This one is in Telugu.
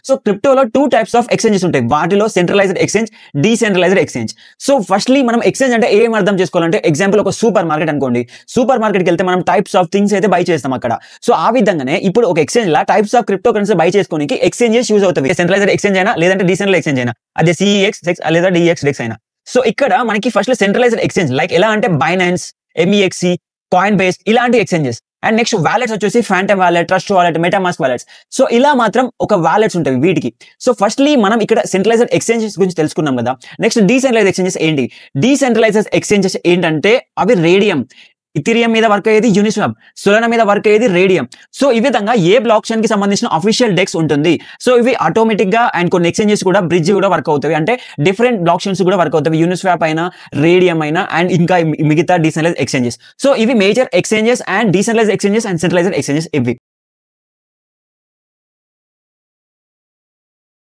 సో క్రిప్టోలో 2 టైప్స్ ఆఫ్ ఎక్స్చేంజెస్ ఉంటాయి. వాటిలో centralised exchange, decentralised exchange. So firstly మనం ఎక్స్చేంజ్ అంటే ఏం అర్థం చేసుకోవాలంటే, ఎగ్జాంపుల్ ఒక సూపర్ మార్కెట్ అనుకోండి. సూపర్ మార్కెట్కి వెళ్తే మనం టైప్స్ ఆఫ్ థింగ్స్ అయితే బై చేస్తాం అక్కడ. సో ఆ విధంగానే ఇప్పుడు ఒక ఎక్స్చేంజ్ లా types of crypto currency buy చేసుకోనికి ఎక్స్చేంజెస్ యూజ్ అవుతాయి. సెంట్రలైజ్డ్ ఎక్స్చేంజ్ అయినా లేదంటే డీసెంట్రల్ ఎక్స్చేంజ్ అయినా, అదే సిఈఎక్స్ లేదా డిఎక్స్ అయినా. సో ఇక్కడ మనకి ఫస్ట్ సెంట్రలైజ్డ్ ఎక్స్చేంజ్ లైక్ ఎలా అంటే బైనాన్స్, ఎంఈఎక్సీ, కాయిన్ బేస్ ఇలాంటి ఎక్స్చేంజెస్. అండ్ నెక్స్ట్ వాలెట్స్ వచ్చేసి phantom wallet, trust wallet, MetaMask wallets. So ఇలా మాత్రం ఒక వాలెట్స్ ఉంటాయి వీటికి. సో ఫస్ట్లీ మనం ఇక్కడ సెంట్రలైజ్డ్ ఎక్స్చేంజెస్ గురించి తెలుసుకున్నాం కదా. నెక్స్ట్ డీసెంట్రలైజ్డ్ ఎక్స్చేంజెస్ ఏంటి? డీసెంట్రలైజ్డ్ ఎక్స్చేంజెస్ ఏంటంటే అవి రేడియం, ఇథీరియం మీద వర్క్ అయ్యేది యూనిస్వాప్, సోలానా మీద వర్క్ అయ్యేది రేడియం. సో ఈ విధంగా ఏ బ్లాక్ చైన్ కి సంబంధించిన అఫీషియల్ డెక్స్ ఉంటుంది. సో ఇవి ఆటోమేటిక్ గా అండ్ కొన్ని ఎక్స్చేంజెస్ కూడా బ్రిడ్జ్ కూడా వర్క్ అవుతాయి. అంటే డిఫరెంట్ బ్లాక్ చైన్స్ కూడా వర్క్ అవుతాయి. యూనిస్వాప్ అయినా, రేడియం అయినా అండ్ ఇంకా మిగతా డీసెంట్రలైజ్డ్ ఎక్స్చేంజెస్. సో ఇవి major exchanges and decentralised exchanges and centralised exchanges ఇవి.